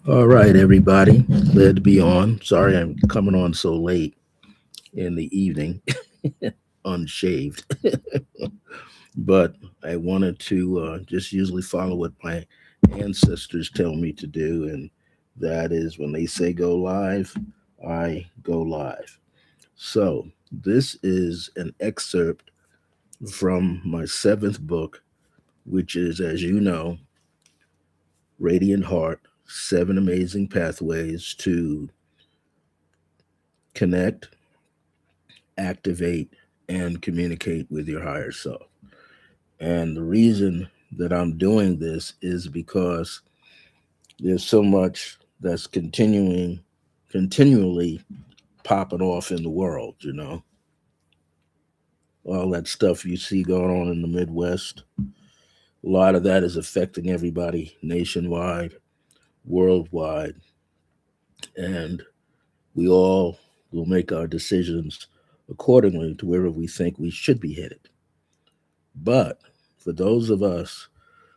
All right, everybody. Glad to be on. Sorry I'm coming on so late in the evening, unshaved. But I wanted to just usually follow what my ancestors tell me to do, and that is when they say go live, I go live. So this is an excerpt from my seventh book, which is, as you know, Radiant Heart: Seven Amazing Pathways to Connect, Activate, and Communicate with Your Higher Self. And the reason that I'm doing this is because there's so much that's continually popping off in the world, all that stuff you see going on in the Midwest. A lot of that is affecting everybody nationwide, worldwide, and we all will make our decisions accordingly to wherever we think we should be headed. But for those of us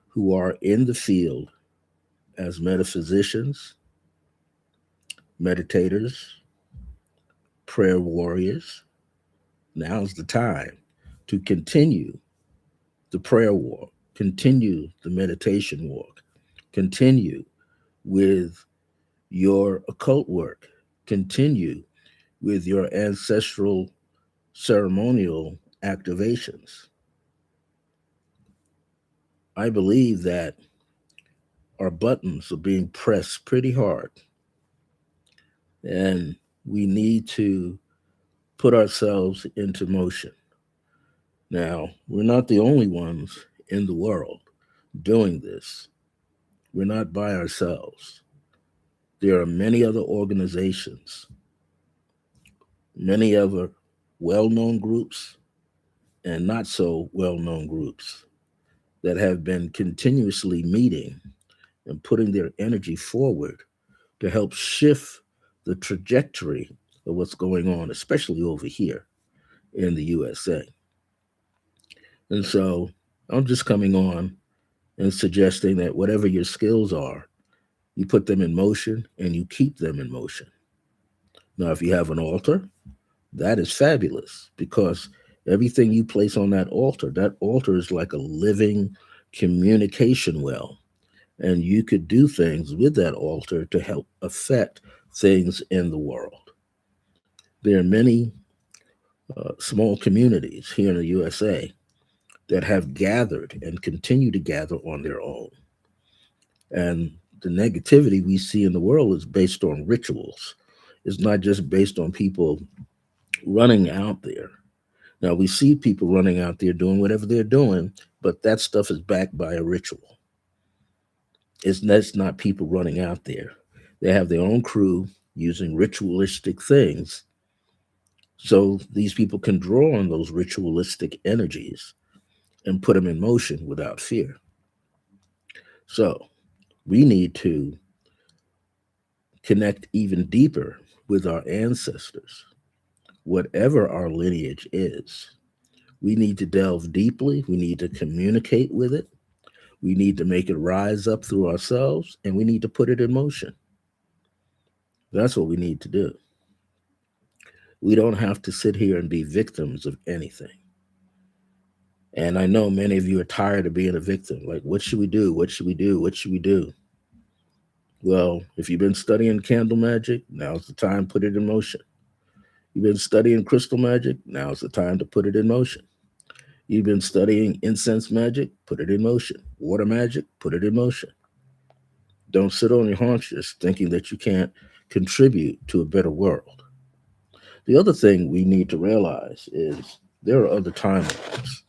who are in the field as metaphysicians, meditators, prayer warriors, now's the time to continue the prayer walk, continue the meditation walk, continue with your occult work, continue with your ancestral ceremonial activations. I believe that our buttons are being pressed pretty hard, and we need to put ourselves into motion. Now, we're not the only ones in the world doing this. We're not by ourselves. There are many other organizations, many other well known groups, and not so well known groups that have been continuously meeting and putting their energy forward to help shift the trajectory of what's going on, especially over here in the USA. And so I'm just coming on and suggesting that whatever your skills are, you put them in motion and you keep them in motion. Now, if you have an altar, that is fabulous because everything you place on that altar is like a living communication well. And you could do things with that altar to help affect things in the world. There are many small communities here in the USA that have gathered and continue to gather on their own. And the negativity we see in the world is based on rituals. It's not just based on people running out there. Now, we see people running out there doing whatever they're doing, but that stuff is backed by a ritual. That's not people running out there. They have their own crew using ritualistic things. So these people can draw on those ritualistic energies and put them in motion without fear. So we need to connect even deeper with our ancestors, whatever our lineage is. We need to delve deeply. We need to communicate with it. We need to make it rise up through ourselves and we need to put it in motion. That's what we need to do. We don't have to sit here and be victims of anything. And I know many of you are tired of being a victim. Like, what should we do? What should we do? What should we do? Well, if you've been studying candle magic, now's the time to put it in motion. You've been studying crystal magic, now's the time to put it in motion. You've been studying incense magic, put it in motion. Water magic, put it in motion. Don't sit on your haunches thinking that you can't contribute to a better world. The other thing we need to realize is there are other timelines.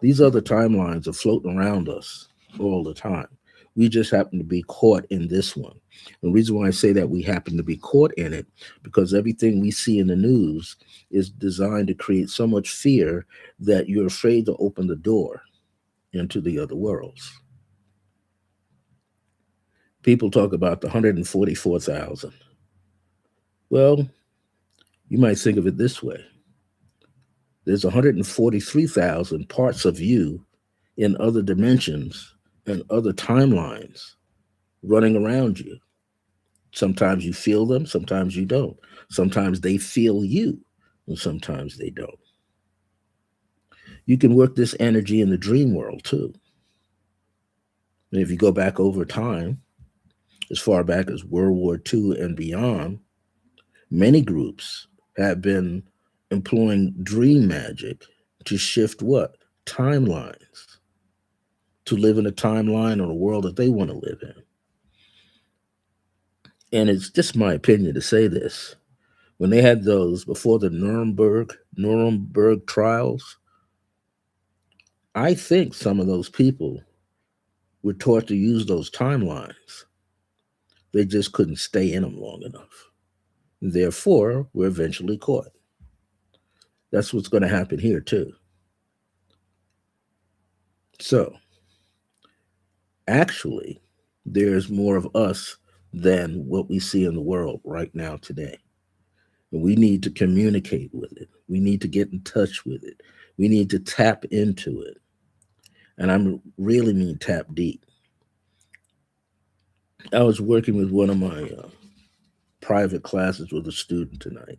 These other timelines are floating around us all the time. We just happen to be caught in this one. The reason why I say that we happen to be caught in it, because everything we see in the news is designed to create so much fear that you're afraid to open the door into the other worlds. People talk about the 144,000. Well, you might think of it this way: there's 143,000 parts of you in other dimensions and other timelines running around you. Sometimes you feel them, sometimes you don't. Sometimes they feel you, and sometimes they don't. You can work this energy in the dream world too. And if you go back over time, as far back as World War II and beyond, many groups have been employing dream magic to shift what? Timelines, to live in a timeline or a world that they want to live in. And it's just my opinion to say this. When they had those before the Nuremberg trials, I think some of those people were taught to use those timelines. They just couldn't stay in them long enough. Therefore, we're eventually caught. That's what's going to happen here, too. So, actually, there's more of us than what we see in the world right now today. And we need to communicate with it. We need to get in touch with it. We need to tap into it. And I really mean tap deep. I was working with one of my private classes with a student tonight,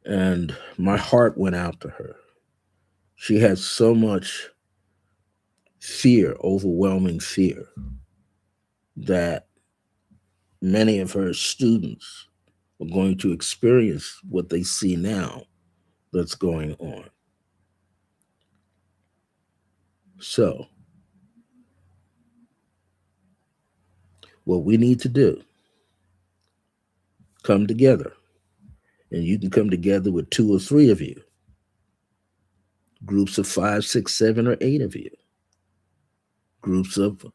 and my heart went out to her. She had so much fear, overwhelming fear, that many of her students are going to experience what they see now that's going on. So, what we need to do, come together. And you can come together with two or three of you, groups of five, six, seven, or eight of you, groups of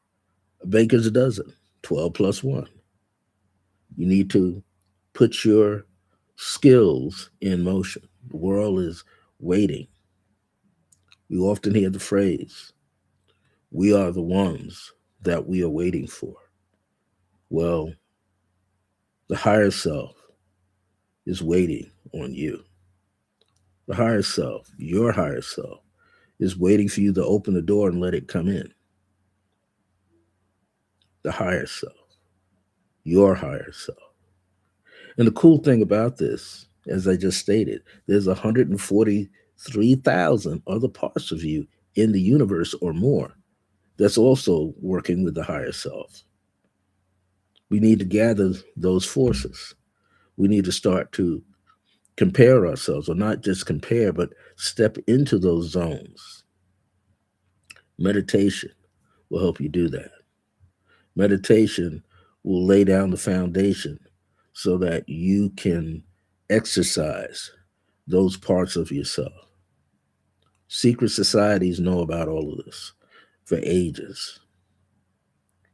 a baker's dozen, 12 plus one. You need to put your skills in motion. The world is waiting. We often hear the phrase, we are the ones that we are waiting for. Well, the higher self is waiting on you. The higher self, your higher self, is waiting for you to open the door and let it come in. The higher self, your higher self. And the cool thing about this, as I just stated, there's 143,000 other parts of you in the universe or more that's also working with the higher self. We need to gather those forces. We need to start to compare ourselves, or not just compare, but step into those zones. Meditation will help you do that. Meditation will lay down the foundation so that you can exercise those parts of yourself. Secret societies know about all of this for ages,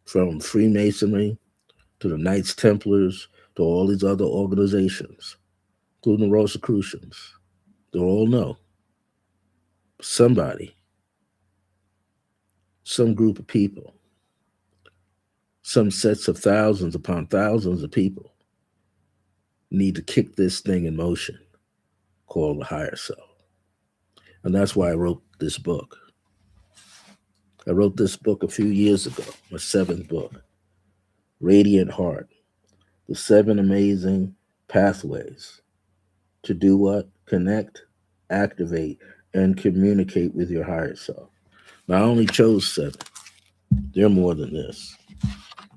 from Freemasonry to the Knights Templars to all these other organizations, including the Rosicrucians. They all know somebody, some group of people, some sets of thousands upon thousands of people need to kick this thing in motion called the higher self. And that's why I wrote this book. I wrote this book a few years ago, my seventh book, Radiant Heart, the seven amazing pathways to do what? Connect, activate, and communicate with your higher self. Now, I only chose seven. There are more than this.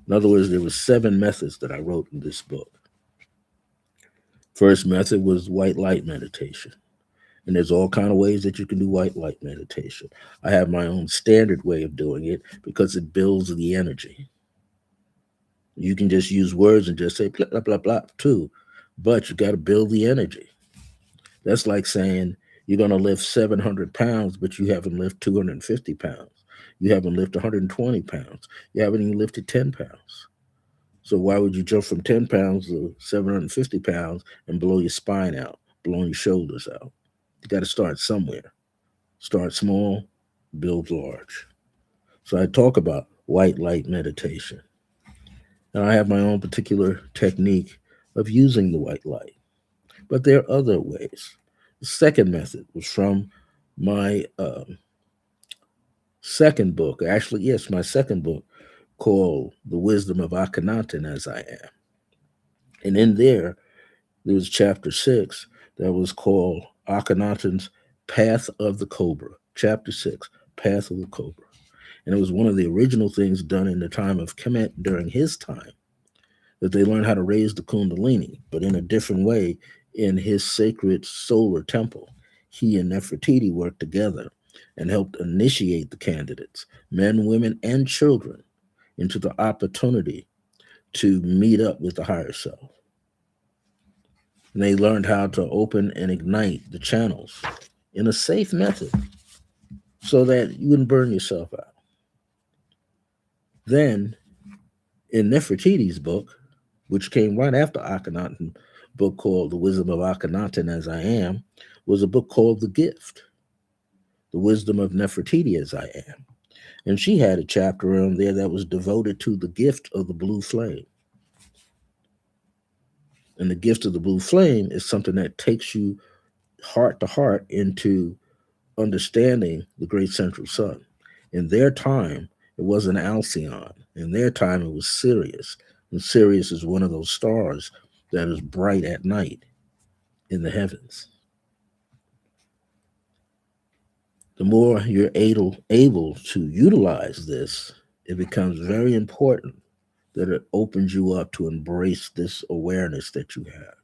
In other words, there were seven methods that I wrote in this book. First method was white light meditation. And there's all kind of ways that you can do white light meditation. I have my own standard way of doing it because it builds the energy. You can just use words and just say blah, blah, blah, blah, too. But you got to build the energy. That's like saying you're going to lift 700 pounds, but you haven't lifted 250 pounds. You haven't lifted 120 pounds. You haven't even lifted 10 pounds. So why would you jump from 10 pounds to 750 pounds and blow your spine out, blowing your shoulders out? You got to start somewhere. Start small, build large. So I talk about white light meditation. And I have my own particular technique of using the white light. But there are other ways. The second method was from my second book. Actually, yes, my second book, called The Wisdom of Akhenaten as I Am. And in there was chapter 6 that was called Akhenaten's Path of the Cobra. Chapter 6, Path of the Cobra. And it was one of the original things done in the time of Kemet during his time, that they learned how to raise the Kundalini, but in a different way in his sacred solar temple. He and Nefertiti worked together and helped initiate the candidates, men, women, and children, into the opportunity to meet up with the higher self. And they learned how to open and ignite the channels in a safe method so that you wouldn't burn yourself out. Then, in Nefertiti's book, which came right after Akhenaten, book called The Wisdom of Akhenaten as I Am, was a book called The Gift, The Wisdom of Nefertiti as I Am. And she had a chapter on there that was devoted to the gift of the blue flame. And the gift of the blue flame is something that takes you heart to heart into understanding the great central sun. In their time, it wasn't Alcyon. In their time, it was Sirius. And Sirius is one of those stars that is bright at night in the heavens. The more you're able to utilize this, it becomes very important that it opens you up to embrace this awareness that you have.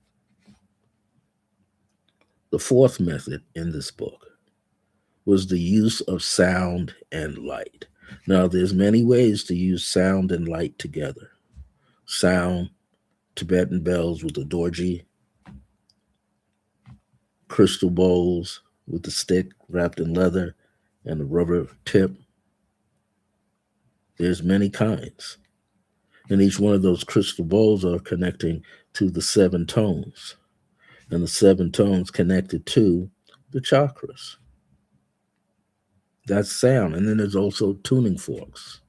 The fourth method in this book was the use of sound and light. Now, there's many ways to use sound and light together. Sound, Tibetan bells with the dorji, crystal bowls with the stick wrapped in leather and the rubber tip. There's many kinds. And each one of those crystal bowls are connecting to the 7 tones. And the 7 tones connected to the chakras. That's sound. And then there's also tuning forks.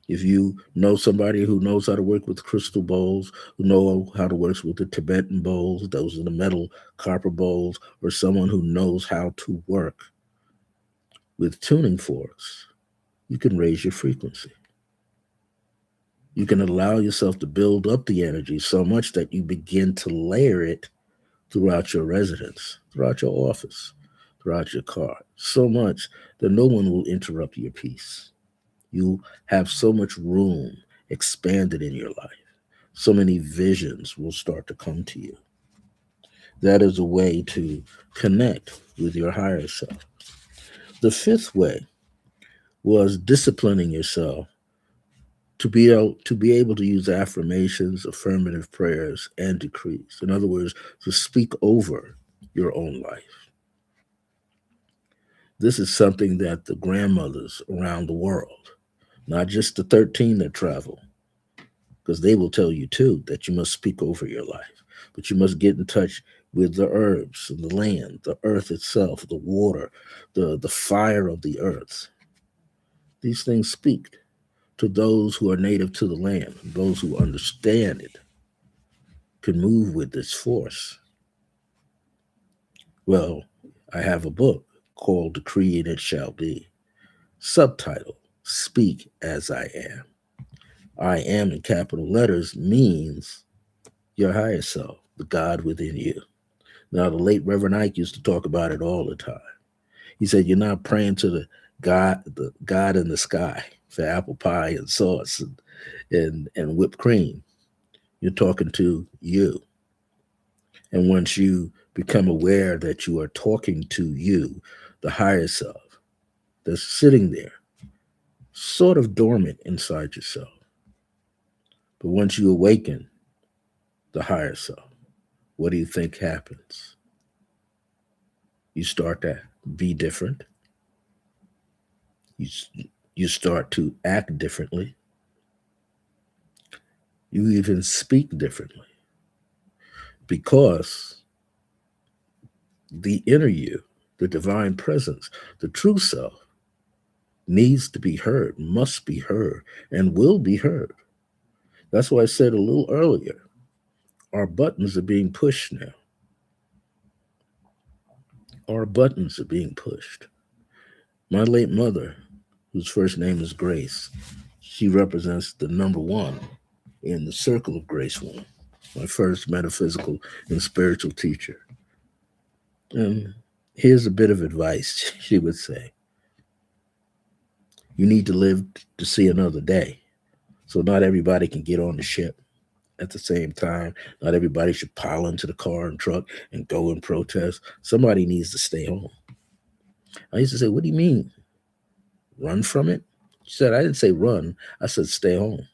If you know somebody who knows how to work with crystal bowls, who know how to work with the Tibetan bowls, those are the metal copper bowls, or someone who knows how to work with tuning forks, you can raise your frequency. You can allow yourself to build up the energy so much that you begin to layer it throughout your residence, throughout your office, throughout your car, so much that no one will interrupt your peace. You have so much room expanded in your life. So many visions will start to come to you. That is a way to connect with your higher self. The fifth way was disciplining yourself to be able to use affirmations, affirmative prayers, and decrees. In other words, to speak over your own life. This is something that the grandmothers around the world, not just the 13 that travel, because they will tell you too that you must speak over your life, but you must get in touch with the herbs and the land, the earth itself, the water, the fire of the earth. These things speak to those who are native to the land, those who understand it, can move with this force. Well, I have a book called Decree and It Shall Be. Subtitle, Speak as I Am. I am in capital letters means your higher self, the God within you. Now, the late Reverend Ike used to talk about it all the time. He said, you're not praying to the God in the sky for apple pie and sauce and whipped cream. You're talking to you. And once you become aware that you are talking to you, the higher self, that's sitting there, sort of dormant inside yourself. But once you awaken the higher self, what do you think happens? You start to be different. You start to act differently. You even speak differently. Because the inner you, the divine presence, the true self, needs to be heard, must be heard, and will be heard. That's why I said a little earlier, our buttons are being pushed now. Our buttons are being pushed. My late mother, whose first name is Grace, She represents the number one in the circle of Grace One, my first metaphysical and spiritual teacher. And here's a bit of advice she would say: you need to live to see another day. So not everybody can get on the ship at the same time. Not everybody should pile into the car and truck and go and protest. Somebody needs to stay home. I used to say, what do you mean? Run from it? She said, I didn't say run. I said stay home.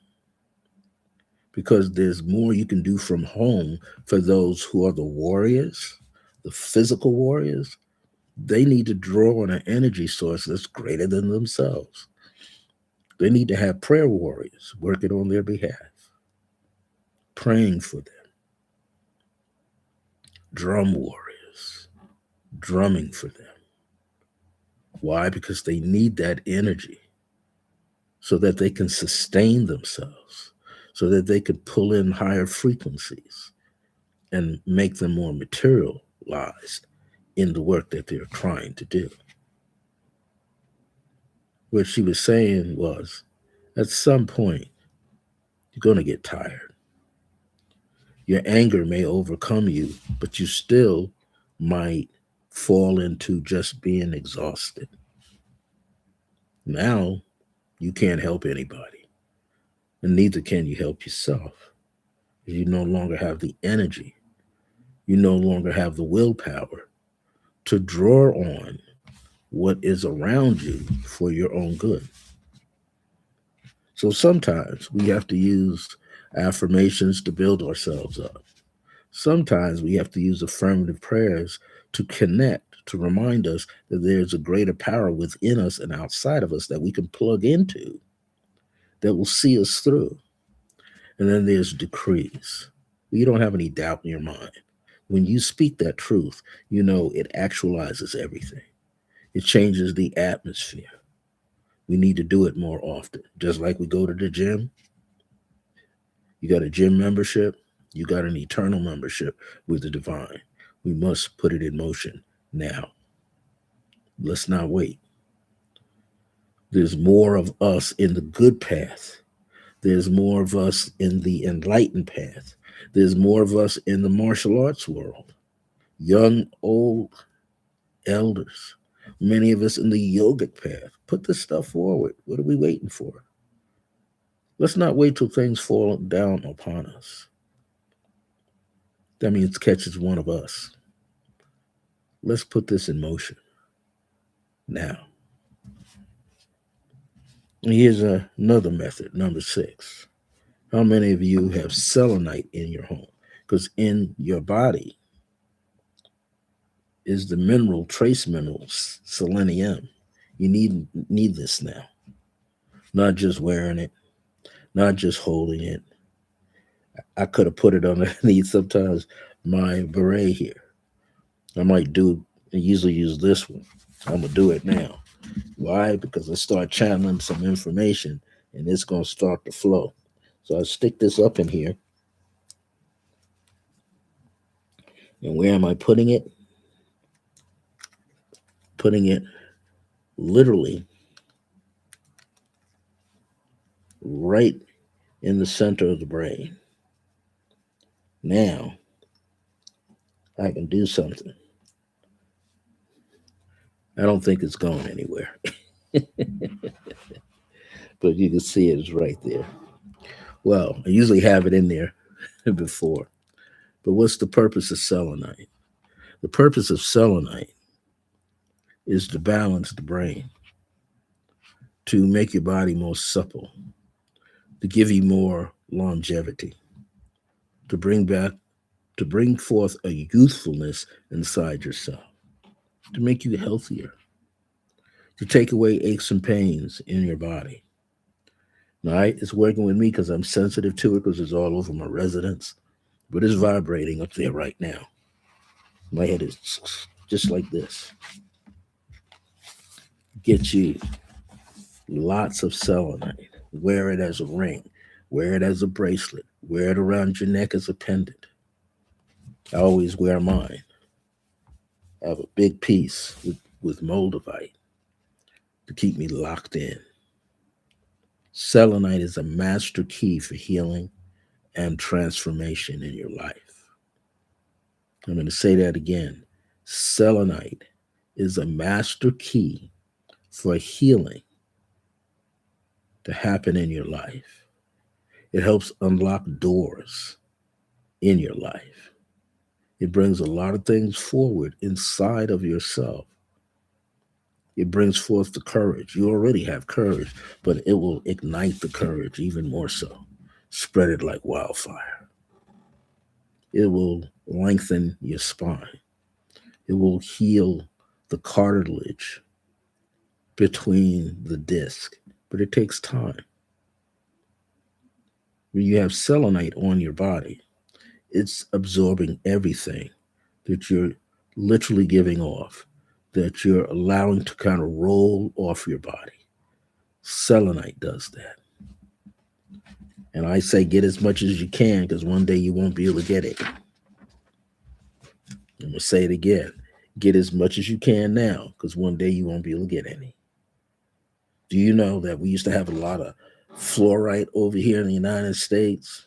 Because there's more you can do from home for those who are the warriors, the physical warriors. They need to draw on an energy source that's greater than themselves. They need to have prayer warriors working on their behalf, praying for them, drum warriors, drumming for them. Why? Because they need that energy so that they can sustain themselves, so that they can pull in higher frequencies and make them more materialized in the work that they're trying to do. What she was saying was, at some point, you're going to get tired. Your anger may overcome you, but you still might fall into just being exhausted. Now, you can't help anybody, and neither can you help yourself. You no longer have the energy. You no longer have the willpower to draw on what is around you for your own good. So sometimes we have to use affirmations to build ourselves up. Sometimes we have to use affirmative prayers to connect, to remind us that there's a greater power within us and outside of us that we can plug into that will see us through. And then there's decrees. You don't have any doubt in your mind. When you speak that truth, you know it actualizes everything. It changes the atmosphere. We need to do it more often. Just like we go to the gym, you got a gym membership, you got an eternal membership with the divine. We must put it in motion now. Let's not wait. There's more of us in the good path. There's more of us in the enlightened path. There's more of us in the martial arts world. Young, old, elders. Many of us in the yogic path. Put this stuff forward. What are we waiting for? Let's not wait till things fall down upon us. That means catches one of us. Let's put this in motion now. And here's another method, number 6. How many of you have selenite in your home? Because in your body is the mineral, trace minerals, selenium. You need this now. Not just wearing it, not just holding it. I could have put it underneath sometimes my beret here. I might I usually use this one. I'm going to do it now. Why? Because I start channeling some information and it's going to start to flow. So I stick this up in here. And where am I putting it? Putting it literally right in the center of the brain. Now I can do something. I don't think it's going anywhere. But you can see it's right there. Well, I usually have it in there before. But what's the purpose of selenite? The purpose of selenite is to balance the brain, to make your body more supple, to give you more longevity, to bring forth a youthfulness inside yourself, to make you healthier, to take away aches and pains in your body. All right, it's working with me because I'm sensitive to it because it's all over my residence, but it's vibrating up there right now. My head is just like this. Get you lots of selenite. Wear it as a ring. Wear it as a bracelet. Wear it around your neck as a pendant. I always wear mine. I have a big piece with moldavite to keep me locked in. Selenite is a master key for healing and transformation in your life. I'm going to say that again. Selenite is a master key for healing to happen in your life. It helps unlock doors in your life. It brings a lot of things forward inside of yourself. It brings forth the courage. You already have courage, but it will ignite the courage even more so. Spread it like wildfire. It will lengthen your spine. It will heal the cartilage between the disc, but it takes time. When you have selenite on your body, it's absorbing everything that you're literally giving off, that you're allowing to kind of roll off your body. Selenite does that. And I say get as much as you can because one day you won't be able to get it. I'm going to say it again. Get as much as you can now because one day you won't be able to get any. Do you know that we used to have a lot of fluorite over here in the United States?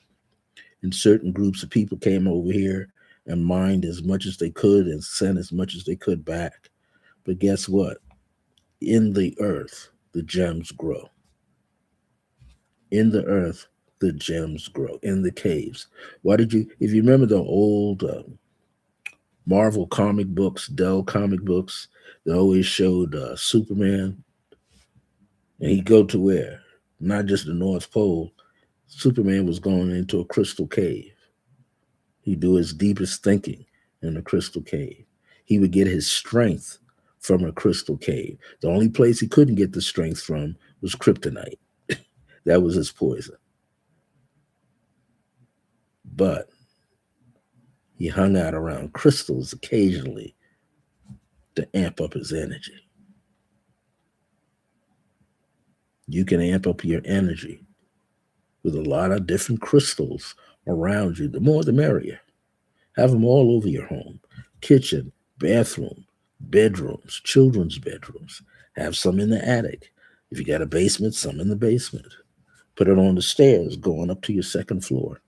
And certain groups of people came over here and mined as much as they could and sent as much as they could back. But guess what? In the earth, the gems grow. In the earth, the gems grow. In the caves. Why did you, if you remember the old Marvel comic books, Dell comic books, they always showed Superman, and he'd go to where? Not just the North Pole. Superman was going into a crystal cave. He'd do his deepest thinking in a crystal cave. He would get his strength from a crystal cave. The only place he couldn't get the strength from was kryptonite. That was his poison. But he hung out around crystals occasionally to amp up his energy. You can amp up your energy with a lot of different crystals around you. The more, the merrier. Have them all over your home, kitchen, bathroom, bedrooms, children's bedrooms. Have some in the attic. If you got a basement, some in the basement. Put it on the stairs going up to your second floor.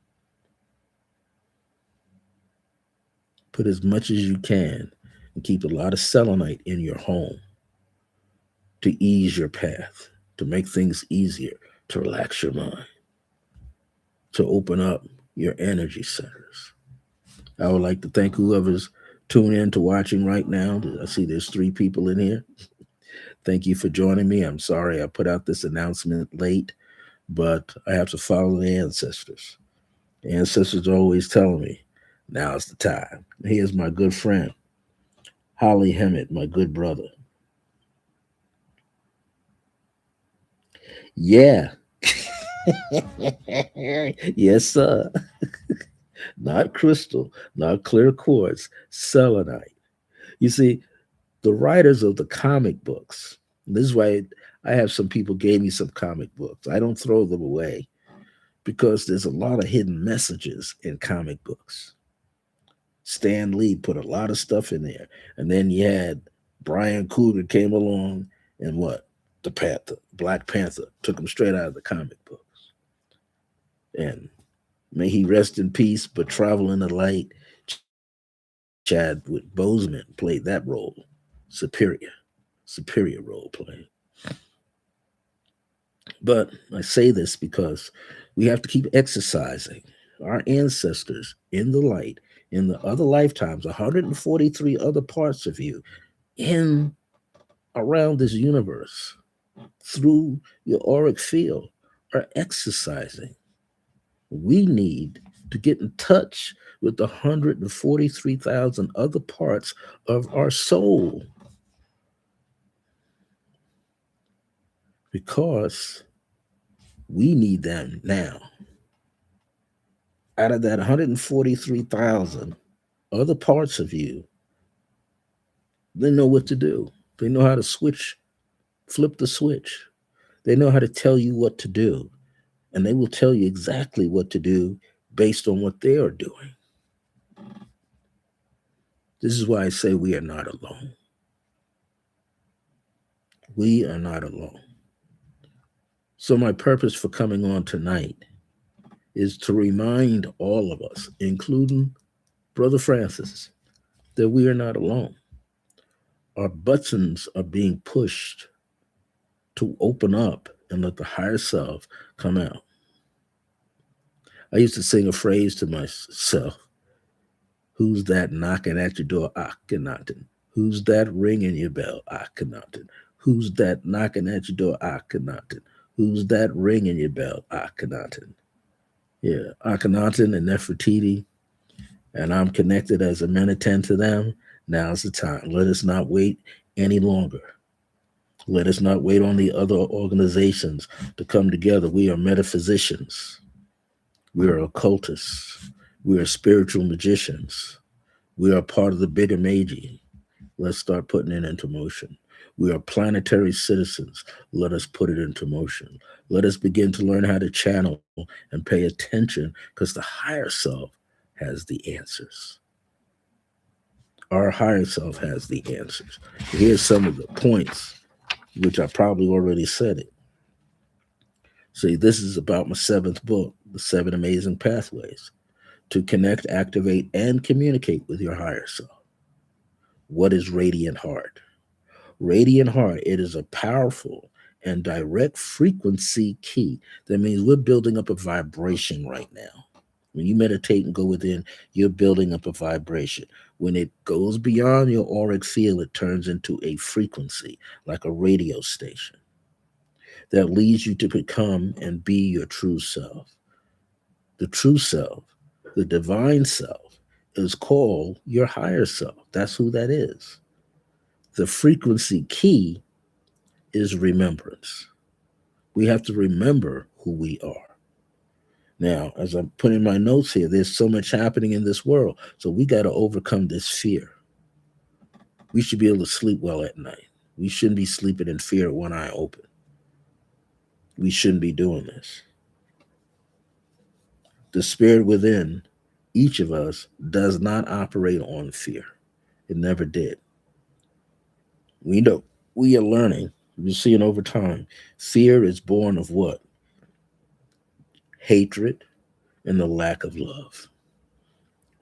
Put as much as you can and keep a lot of selenite in your home to ease your path, to make things easier, to relax your mind, to open up your energy centers. I would like to thank whoever's tuning in to watching right now. I see there's 3 people in here. Thank you for joining me. I'm sorry I put out this announcement late, but I have to follow the ancestors. The ancestors are always telling me, now's the time. Here's my good friend, Holly Hemmett, my good brother. Yeah. Yes, sir. Not crystal, not clear quartz, selenite. You see, the writers of the comic books, this is why I have some people gave me some comic books. I don't throw them away because there's a lot of hidden messages in comic books. Stan Lee put a lot of stuff in there. And then you had Brian Coogler came along and what? The Panther, Black Panther, took him straight out of the comic books. And may he rest in peace, but Travel in the Light, Chadwick Boseman played that role. Superior role play. But I say this because we have to keep exercising. Our ancestors in the light, in the other lifetimes, 143 other parts of you in around this universe through your auric field are exercising. We need to get in touch with the 143,000 other parts of our soul because we need them now. Out of that 143,000 other parts of you, they know what to do. They know how to flip the switch. They know how to tell you what to do. And they will tell you exactly what to do based on what they are doing. This is why I say we are not alone. We are not alone. So, my purpose for coming on tonight is to remind all of us, including Brother Francis, that we are not alone. Our buttons are being pushed to open up and let the higher self come out. I used to sing a phrase to myself: who's that knocking at your door? Akhenaten. Who's that ringing your bell? Akhenaten. Who's that knocking at your door? Akhenaten. Who's that ringing your bell? Akhenaten. Yeah, Akhenaten and Nefertiti, and I'm connected as a Menitan to them. Now's the time. Let us not wait any longer. Let us not wait on the other organizations to come together. We are metaphysicians. We are occultists. We are spiritual magicians. We are part of the bigger Meiji. Let's start putting it into motion. We are planetary citizens. Let us put it into motion. Let us begin to learn how to channel and pay attention, because the higher self has the answers. Our higher self has the answers. Here's some of the points, which I probably already said it. See, this is about my seventh book, The Seven Amazing Pathways to Connect, Activate, and Communicate with Your Higher Self. What is Radiant Heart? Radiant Heart, it is a powerful and direct frequency key. That means we're building up a vibration right now. When you meditate and go within, you're building up a vibration. When it goes beyond your auric field, it turns into a frequency, like a radio station, that leads you to become and be your true self. The true self, the divine self, is called your higher self. That's who that is. The frequency key is remembrance. We have to remember who we are. Now, as I'm putting my notes here, there's so much happening in this world. So we got to overcome this fear. We should be able to sleep well at night. We shouldn't be sleeping in fear with one eye open. We shouldn't be doing this. The spirit within each of us does not operate on fear. It never did. We know, we are learning. We're seeing over time. Fear is born of what? Hatred and the lack of love.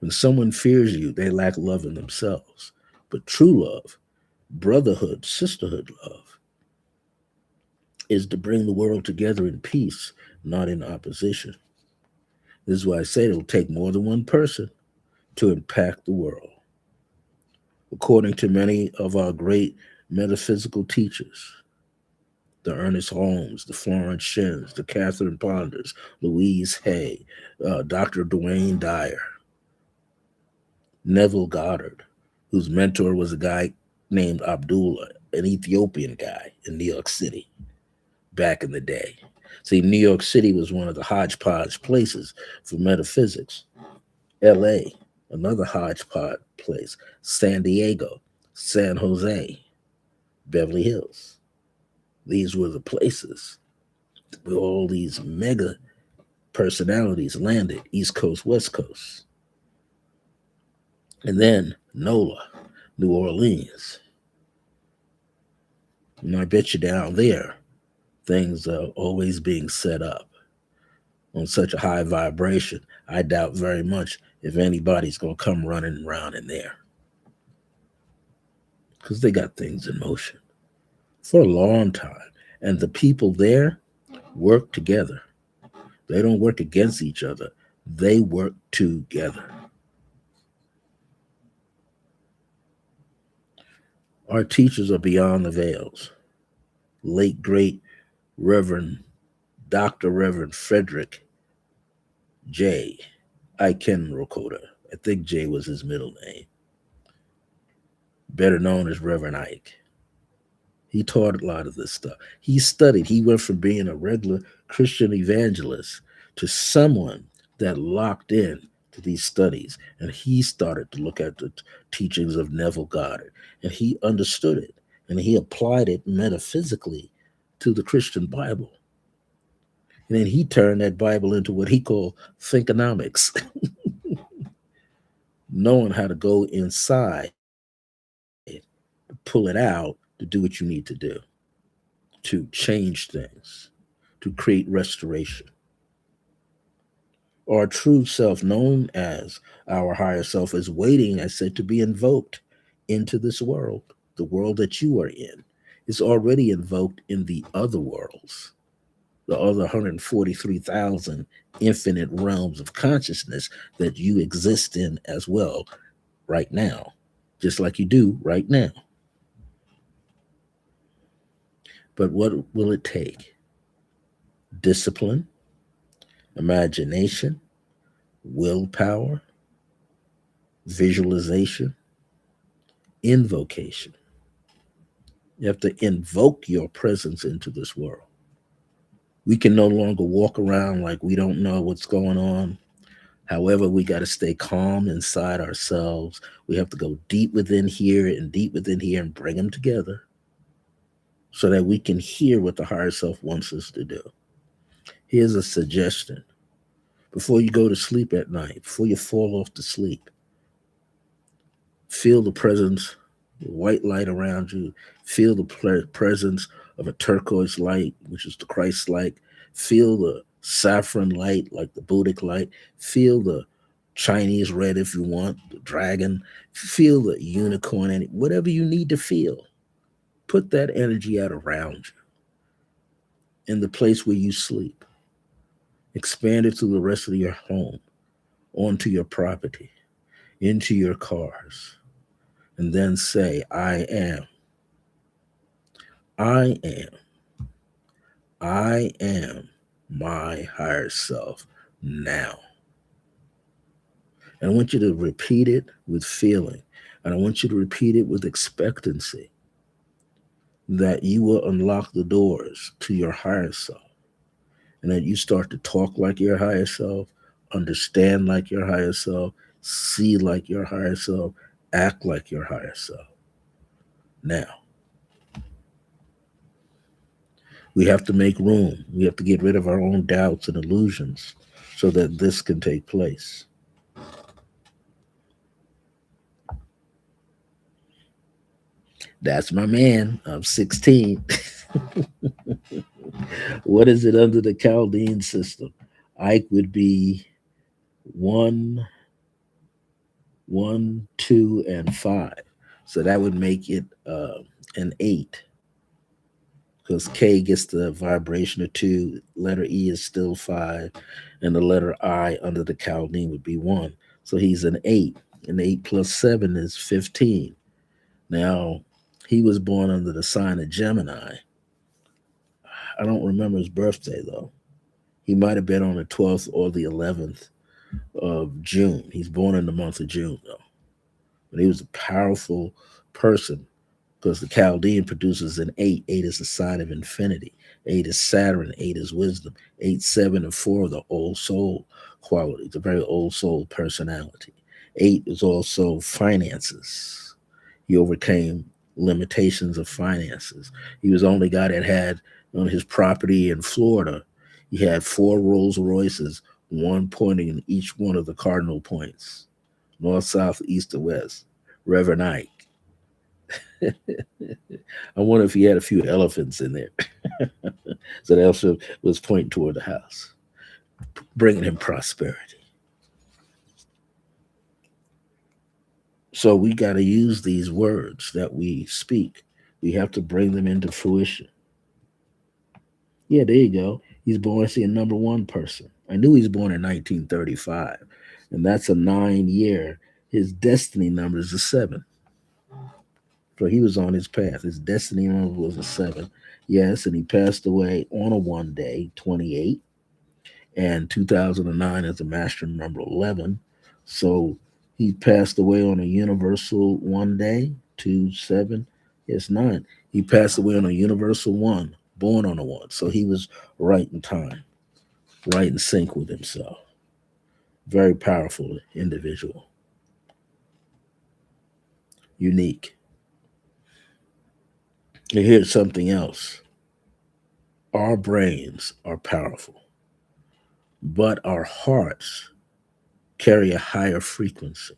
When someone fears you, they lack love in themselves. But true love, brotherhood, sisterhood love, is to bring the world together in peace, not in opposition. This is why I say it'll take more than one person to impact the world. According to many of our great metaphysical teachers, the Ernest Holmes, the Florence Shins, the Catherine Ponders, Louise Hay, Dr. Dwayne Dyer, Neville Goddard, whose mentor was a guy named Abdullah, an Ethiopian guy in New York City back in the day. See, New York City was one of the hodgepodge places for metaphysics. LA, another hodgepodge place. San Diego, San Jose, Beverly Hills. These were the places where all these mega personalities landed, East Coast, West Coast. And then NOLA, New Orleans. And I bet you down there, things are always being set up on such a high vibration. I doubt very much if anybody's going to come running around in there, because they got things in motion for a long time. And the people there work together. They don't work against each other, they work together. Our teachers are beyond the veils. Late great Reverend Dr. Reverend Frederick J. Aiken Rokoda. I think J was his middle name, better known as Reverend Ike. He taught a lot of this stuff. He studied. He went from being a regular Christian evangelist to someone that locked in to these studies. And he started to look at the teachings of Neville Goddard. And he understood it. And he applied it metaphysically to the Christian Bible. And then he turned that Bible into what he called thinkonomics, knowing how to go inside, pull it out to do what you need to do, to change things, to create restoration. Our true self, known as our higher self, is waiting, I said, to be invoked into this world. The world that you are in is already invoked in the other worlds, the other 143,000 infinite realms of consciousness that you exist in as well right now, just like you do right now. But what will it take? Discipline, imagination, willpower, visualization, invocation. You have to invoke your presence into this world. We can no longer walk around like we don't know what's going on. However, we got to stay calm inside ourselves. We have to go deep within here and deep within here and bring them together so that we can hear what the higher self wants us to do. Here's a suggestion. Before you go to sleep at night, before you fall off to sleep, feel the presence, the white light around you. Feel the presence of a turquoise light, which is the Christ light. Feel the saffron light, like the Buddhic light. Feel the Chinese red if you want, the dragon. Feel the unicorn, and whatever you need to feel. Put that energy out around you in the place where you sleep. Expand it to the rest of your home, onto your property, into your cars, and then say, I am. I am. I am my higher self now. And I want you to repeat it with feeling. And I want you to repeat it with expectancy that you will unlock the doors to your higher self and that you start to talk like your higher self, understand like your higher self, see like your higher self, act like your higher self. Now, we have to make room. We have to get rid of our own doubts and illusions so that this can take place. That's my man. I'm 16. What is it under the Chaldean system? Ike would be one, one, two, and five. So that would make it an eight because K gets the vibration of two. Letter E is still five, and the letter I under the Chaldean would be one. So he's an eight, and eight plus seven is 15. Now, he was born under the sign of Gemini. I don't remember his birthday though. He might have been on the 12th or the 11th of June. He's born in the month of June though. But he was a powerful person because the Chaldean produces an eight. Eight is the sign of infinity. Eight is Saturn. Eight is wisdom. Eight, seven, and four are the old soul qualities, a very old soul personality. Eight is also finances. He overcame limitations of finances. He was the only guy that had on his property in Florida. He had four Rolls Royces, one pointing in each one of the cardinal points, north, south, east, and west. Reverend Ike. I wonder if he had a few elephants in there. So that also was pointing toward the house, bringing him prosperity. So we got to use these words that we speak. We have to bring them into fruition. Yeah, there you go. He's born, see, a number one person. I knew he's born in 1935, and that's a 9 year. His destiny number is a seven. So he was on his path. His destiny number was a seven. Yes, and he passed away on a one day, 28, and 2009 as a master number 11. So he passed away on a universal one day, 2, 7, yes, 9. He passed away on a universal one, born on a one. So he was right in time, right in sync with himself. Very powerful individual, unique. And here's something else. Our brains are powerful, but our hearts carry a higher frequency.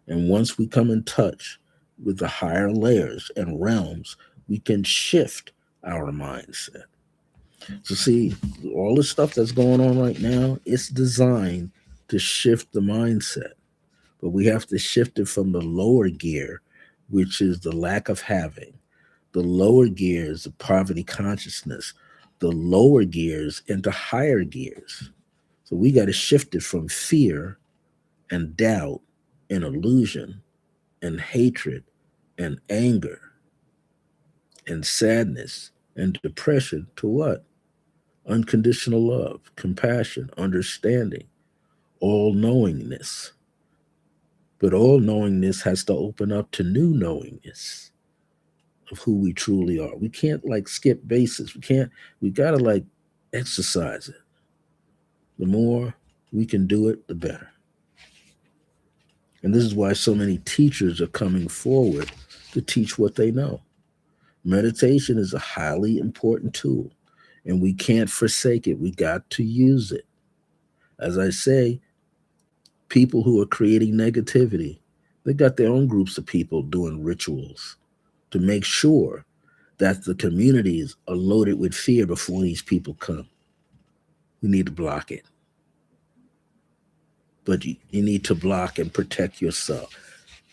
And once we come in touch with the higher layers and realms, we can shift our mindset. So see, all the stuff that's going on right now, it's designed to shift the mindset. But we have to shift it from the lower gear, which is the lack of having. The lower gears of poverty consciousness, the lower gears into higher gears. So we got to shift it from fear and doubt and illusion and hatred and anger and sadness and depression to what? Unconditional love, compassion, understanding, all knowingness. But all knowingness has to open up to new knowingness of who we truly are. We can't like skip bases. We gotta like exercise it. The more we can do it, the better. And this is why so many teachers are coming forward to teach what they know. Meditation is a highly important tool, and we can't forsake it. We got to use it. As I say, people who are creating negativity, they got their own groups of people doing rituals to make sure that the communities are loaded with fear before these people come. We need to block it. But you need to block and protect yourself.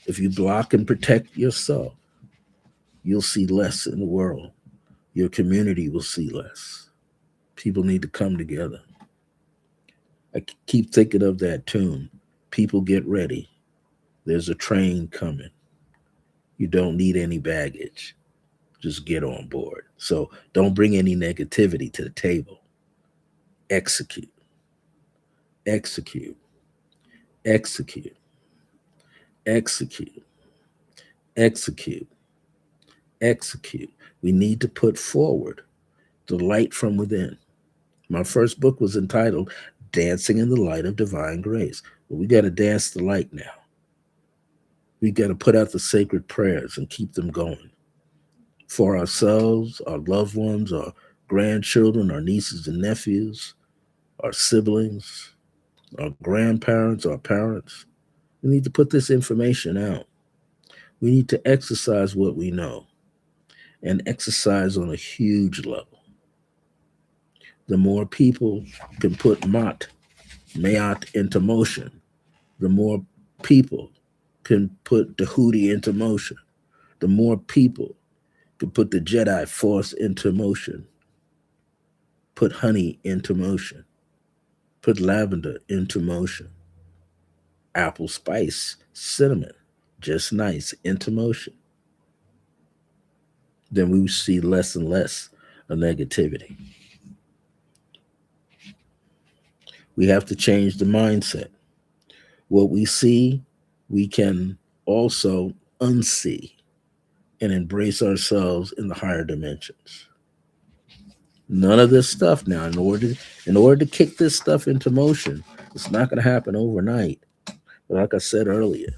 If you block and protect yourself, you'll see less in the world. Your community will see less. People need to come together. I keep thinking of that tune. People get ready. There's a train coming. You don't need any baggage. Just get on board. So don't bring any negativity to the table. Execute, execute, execute, execute, execute, execute. We need to put forward the light from within. My first book was entitled Dancing in the Light of Divine Grace. Well, we got to dance the light now. We got to put out the sacred prayers and keep them going for ourselves, our loved ones, our grandchildren, our nieces and nephews, our siblings, our grandparents, our parents. We need to put this information out. We need to exercise what we know and exercise on a huge level. The more people can put Mayat into motion, the more people can put the Houthi into motion, the more people can put the Jedi Force into motion, put honey into motion, put lavender into motion, apple spice, cinnamon, just nice, into motion. Then we see less and less of negativity. We have to change the mindset. What we see, we can also unsee and embrace ourselves in the higher dimensions. None of this stuff now, in order to kick this stuff into motion, it's not going to happen overnight. But like I said earlier,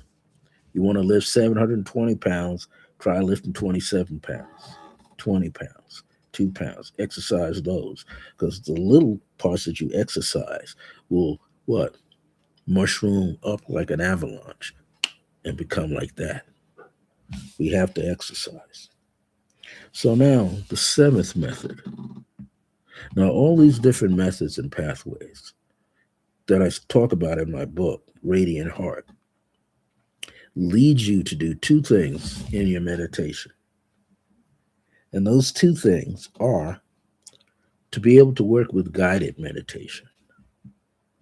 you want to lift 720 pounds, try lifting 27 pounds, 20 pounds, 2 pounds. Exercise those because the little parts that you exercise will what? Mushroom up like an avalanche and become like that. We have to exercise. So now the seventh method. Now all these different methods and pathways that I talk about in my book, Radiant Heart, lead you to do two things in your meditation. And those two things are to be able to work with guided meditation.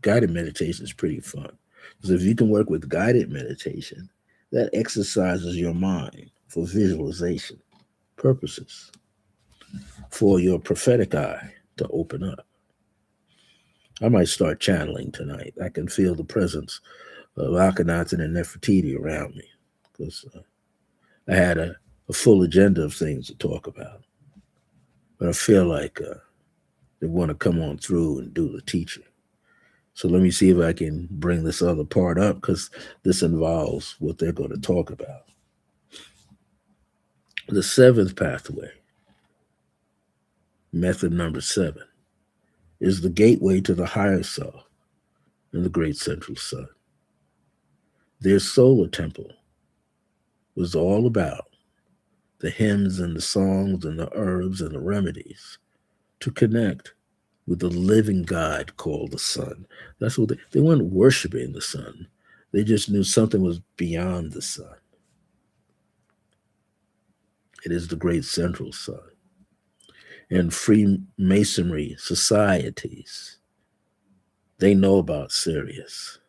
Guided meditation is pretty fun. Because if you can work with guided meditation, that exercises your mind for visualization purposes, for your prophetic eye to open up. I might start channeling tonight. I can feel the presence of Akhenaten and Nefertiti around me because I had a full agenda of things to talk about. But I feel like they want to come on through and do the teaching. So let me see if I can bring this other part up because this involves what they're going to talk about. The seventh pathway, method number 7, is the gateway to the higher self and the great central sun. Their solar temple was all about the hymns and the songs and the herbs and the remedies to connect with the living God called the sun. That's what they weren't worshiping the sun. They just knew something was beyond the sun. It is the great central sun. And Freemasonry societies, they know about Sirius.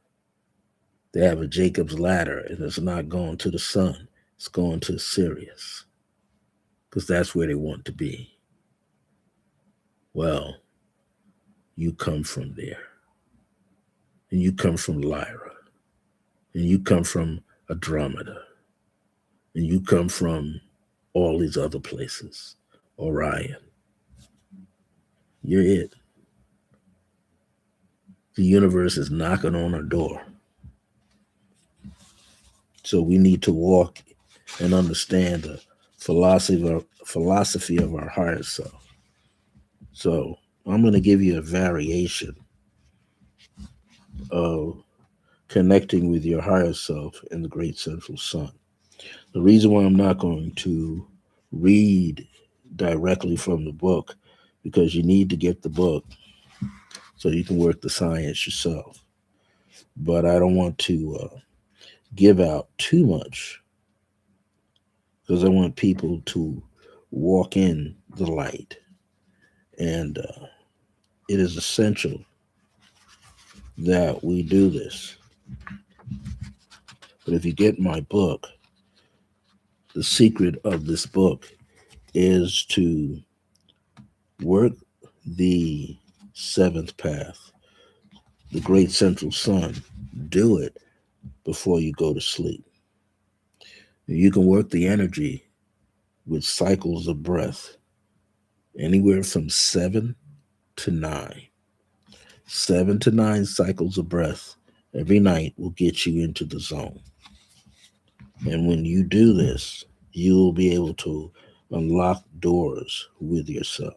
They have a Jacob's ladder, and it's not going to the sun, it's going to Sirius, because that's where they want to be. Well, you come from there, and you come from Lyra, and you come from Andromeda, and you come from all these other places. Orion, you're it. The universe is knocking on our door. So we need to walk and understand the philosophy of our higher self. So I'm going to give you a variation of connecting with your higher self in the great central sun. The reason why I'm not going to read directly from the book, because you need to get the book so you can work the science yourself. But I don't want to give out too much, because I want people to walk in the light. And it is essential that we do this. But if you get my book, the secret of this book is to work the seventh path, the great central sun. Do it before you go to sleep. You can work the energy with cycles of breath, anywhere from 7 to 9. 7 to 9 cycles of breath every night will get you into the zone. And when you do this, you will be able to unlock doors with yourself.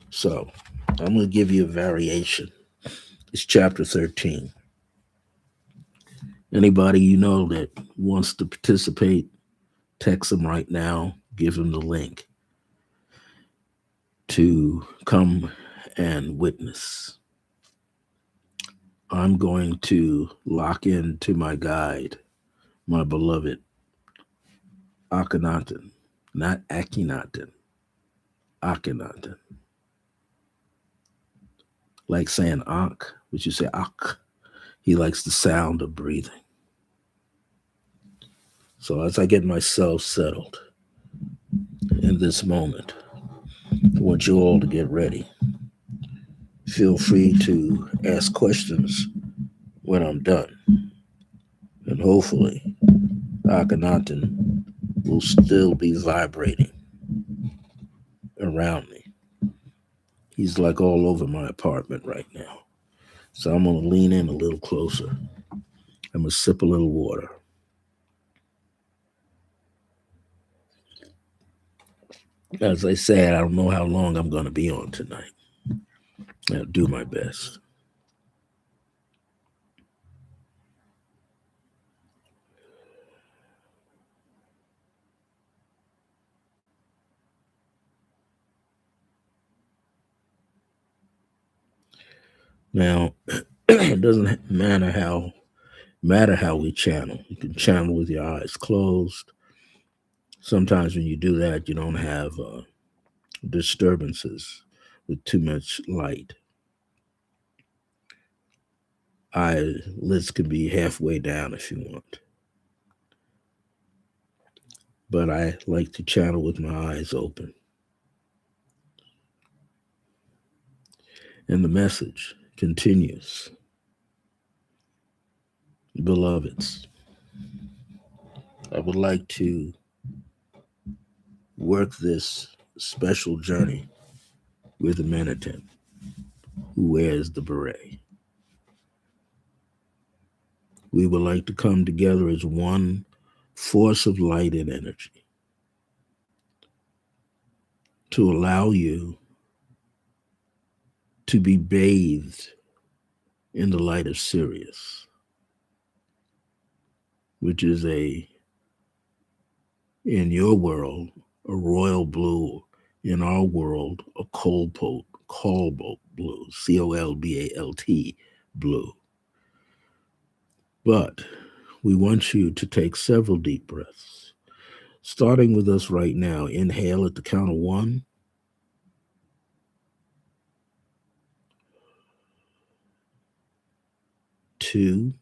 So I'm going to give you a variation. It's chapter 13. Anybody you know that wants to participate, text them right now, give them the link to come and witness. I'm going to lock into my guide, my beloved Akhenaten, not Akhenaten, Akhenaten. Like saying Ankh, which you say Ak. He likes the sound of breathing. So as I get myself settled in this moment, I want you all to get ready. Feel free to ask questions when I'm done. And hopefully, Akhenaten will still be vibrating around me. He's like all over my apartment right now. So I'm going to lean in a little closer. I'm going to sip a little water. As I said, I don't know how long I'm going to be on tonight. I'll do my best. Now, it doesn't matter how we channel. You can channel with your eyes closed. Sometimes when you do that, you don't have disturbances with too much light. Eyelids can be halfway down if you want. But I like to channel with my eyes open. And the message continues. Beloveds, I would like to work this special journey with a militant who wears the beret. We would like to come together as one force of light and energy to allow you to be bathed in the light of Sirius, which is in your world, a royal blue in our world, a cobalt blue, COLBALT blue. But we want you to take several deep breaths, starting with us right now. Inhale at the count of 1, 2,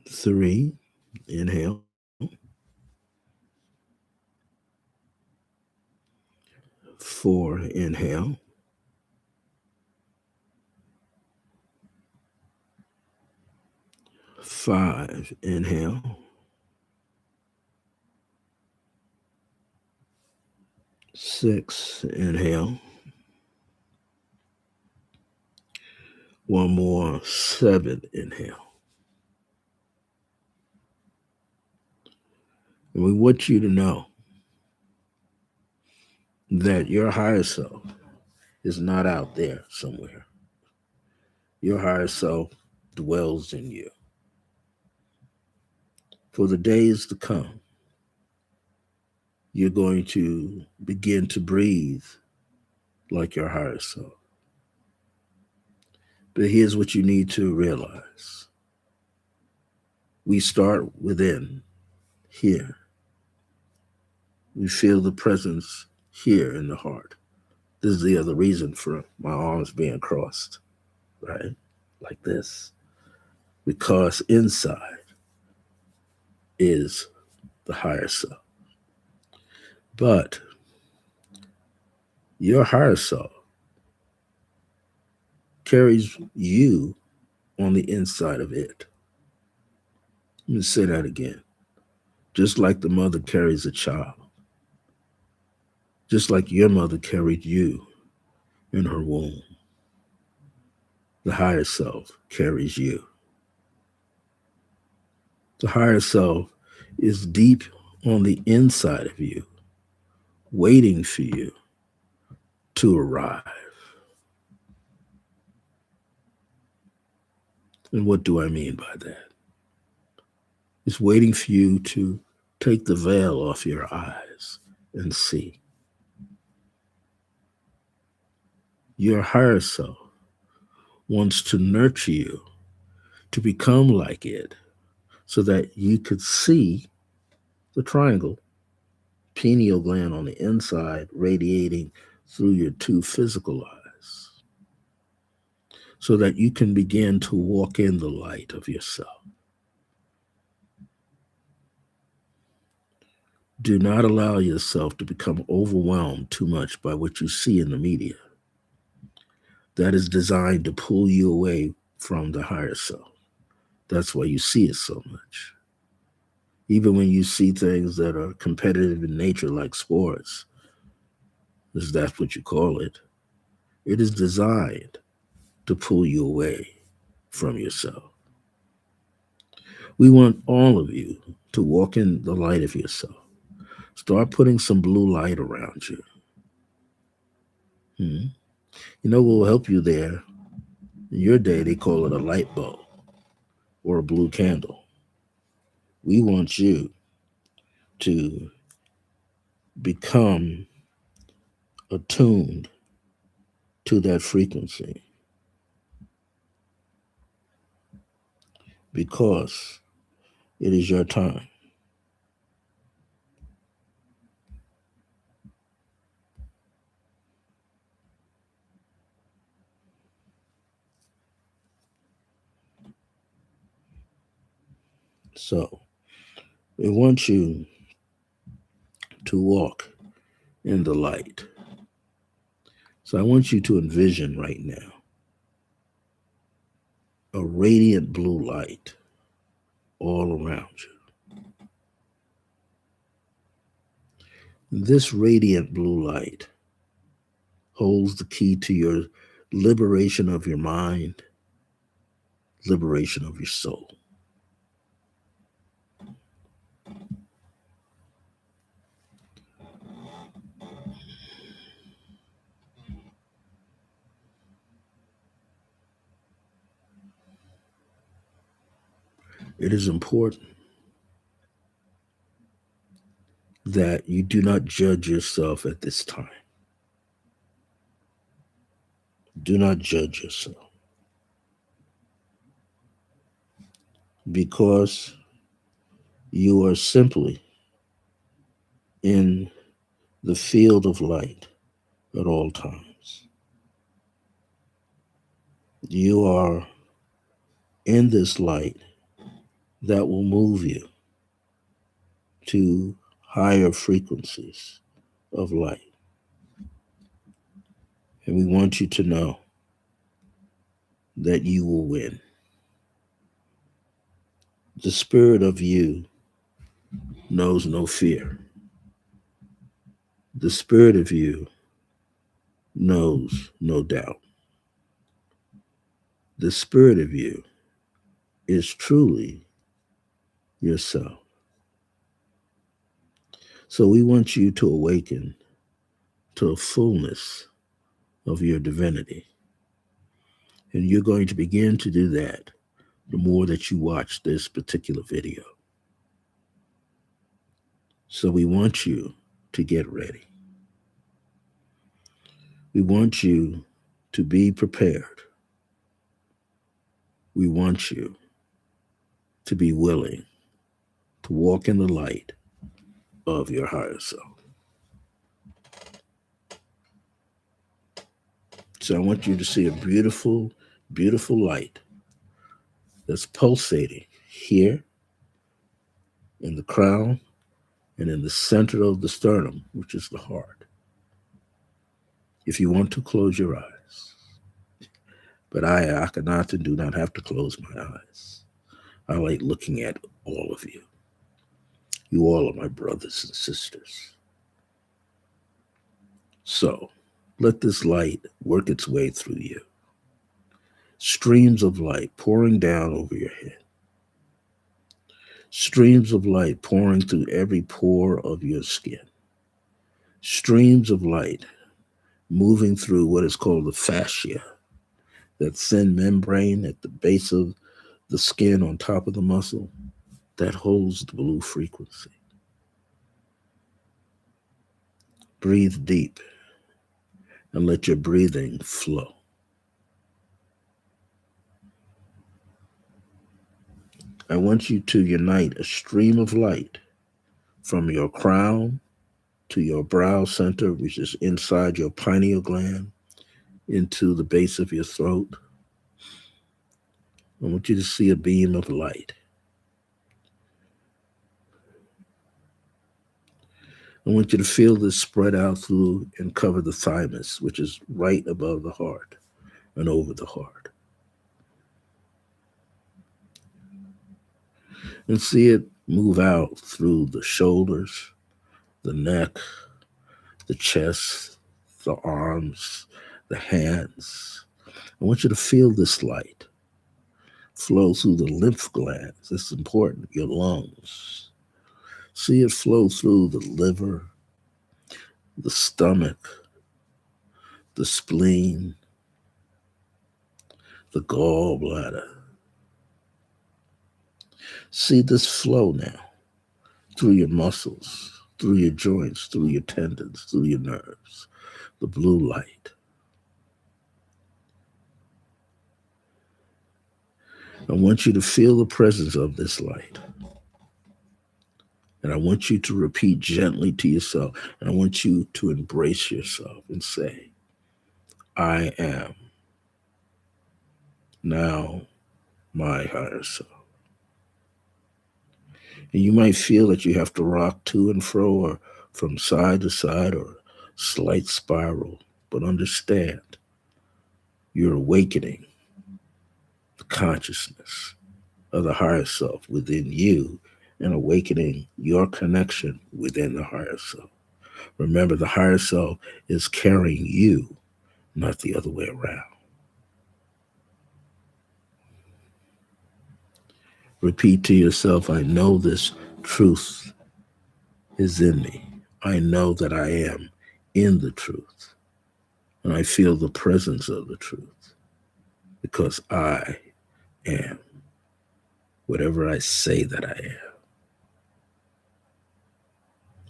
3. Inhale. 4. Inhale. 5. Inhale. 6. Inhale. One more. 7. Inhale. And we want you to know that your higher self is not out there somewhere. Your higher self dwells in you. For the days to come, you're going to begin to breathe like your higher self. But here's what you need to realize. We start within, here. We feel the presence here in the heart. This is the other reason for my arms being crossed, right? Like this. Because inside is the higher self. But your higher self carries you on the inside of it. Let me say that again. Just like the mother carries a child, just like your mother carried you in her womb, the higher self carries you. The higher self is deep on the inside of you, waiting for you to arrive. And what do I mean by that? It's waiting for you to take the veil off your eyes and see. Your higher self wants to nurture you to become like it so that you could see the triangle, pineal gland on the inside radiating through your 2 physical eyes, so that you can begin to walk in the light of yourself. Do not allow yourself to become overwhelmed too much by what you see in the media. That is designed to pull you away from the higher self. That's why you see it so much. Even when you see things that are competitive in nature, like sports, if that's what you call it, it is designed to pull you away from yourself. We want all of you to walk in the light of yourself. Start putting some blue light around you. You know what will help you there? In your day, they call it a light bulb or a blue candle. We want you to become attuned to that frequency, because it is your time. So we want you to walk in the light. So I want you to envision right now a radiant blue light all around you. This radiant blue light holds the key to your liberation of your mind, liberation of your soul. It is important that you do not judge yourself at this time. Do not judge yourself, because you are simply in the field of light at all times. You are in this light that will move you to higher frequencies of light. And we want you to know that you will win. The spirit of you knows no fear. The spirit of you knows no doubt. The spirit of you is truly yourself. So we want you to awaken to a fullness of your divinity. And you're going to begin to do that the more that you watch this particular video. So we want you to get ready. We want you to be prepared. We want you to be willing to walk in the light of your higher self. So I want you to see a beautiful, beautiful light that's pulsating here in the crown and in the center of the sternum, which is the heart. If you want to, close your eyes. But I, Akhenaten, do not have to close my eyes. I like looking at all of you. You all are my brothers and sisters. So let this light work its way through you. Streams of light pouring down over your head. Streams of light pouring through every pore of your skin. Streams of light moving through what is called the fascia, that thin membrane at the base of the skin on top of the muscle that holds the blue frequency. Breathe deep and let your breathing flow. I want you to unite a stream of light from your crown to your brow center, which is inside your pineal gland, into the base of your throat. I want you to see a beam of light. I want you to feel this spread out through and cover the thymus, which is right above the heart and over the heart. And see it move out through the shoulders, the neck, the chest, the arms, the hands. I want you to feel this light flow through the lymph glands. It's important, your lungs. See it flow through the liver, the stomach, the spleen, the gallbladder. See this flow now through your muscles, through your joints, through your tendons, through your nerves, the blue light. I want you to feel the presence of this light. And I want you to repeat gently to yourself. And I want you to embrace yourself and say, I am now my higher self. And you might feel that you have to rock to and fro or from side to side or slight spiral, but understand you're awakening the consciousness of the higher self within you and awakening your connection within the higher self. Remember, the higher self is carrying you, not the other way around. Repeat to yourself, I know this truth is in me. I know that I am in the truth. And I feel the presence of the truth because I am whatever I say that I am.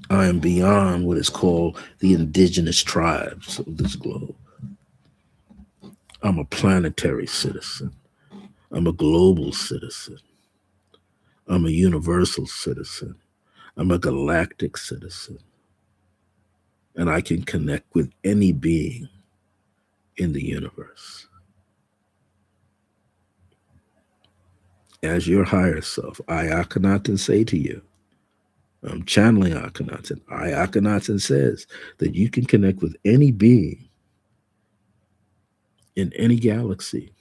I am beyond what is called the indigenous tribes of this globe. I'm a planetary citizen. I'm a global citizen. I'm a universal citizen. I'm a galactic citizen. And I can connect with any being in the universe. As your higher self, I, Akhenaten, say to you, I'm channeling Akhenaten. I, Akhenaten, says that you can connect with any being in any galaxy,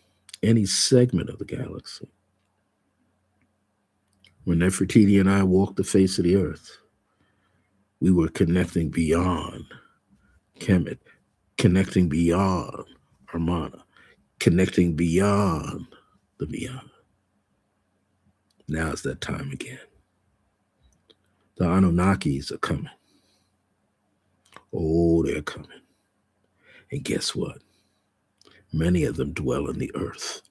any segment of the galaxy. When Nefertiti and I walked the face of the earth, we were connecting beyond Kemet, connecting beyond Armana, connecting beyond the beyond. Now it's that time again. The Anunnakis are coming. Oh, they're coming. And guess what? Many of them dwell in the earth.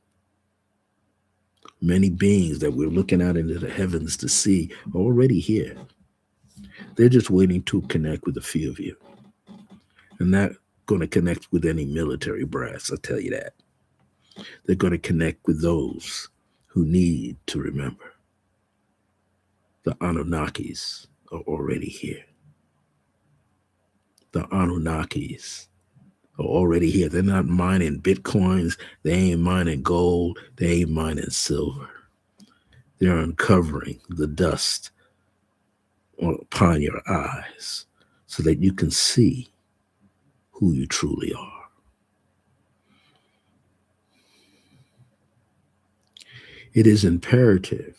Many beings that we're looking out into the heavens to see are already here. They're just waiting to connect with a few of you. And not going to connect with any military brass, I'll tell you that. They're going to connect with those who need to remember. The Anunnakis are already here. The Anunnakis are already here. They're not mining bitcoins. They ain't mining gold. They ain't mining silver. They're uncovering the dust upon your eyes so that you can see who you truly are. It is imperative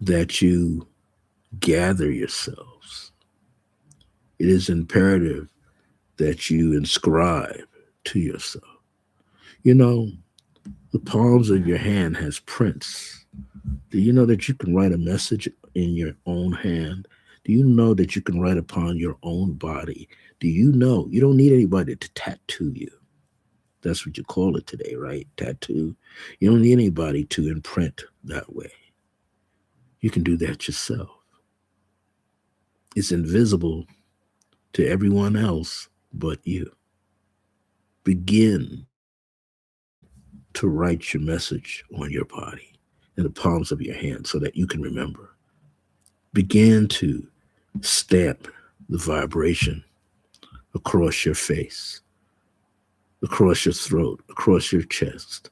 that you gather yourselves. It is imperative that you inscribe to yourself. You know, the palms of your hand has prints. Do you know that you can write a message in your own hand? Do you know that you can write upon your own body? Do you know you don't need anybody to tattoo you? That's what you call it today, right? Tattoo. You don't need anybody to imprint that way. You can do that yourself. It's invisible to everyone else but you. Begin to write your message on your body in the palms of your hand so that you can remember. Begin to stamp the vibration across your face, across your throat, across your chest,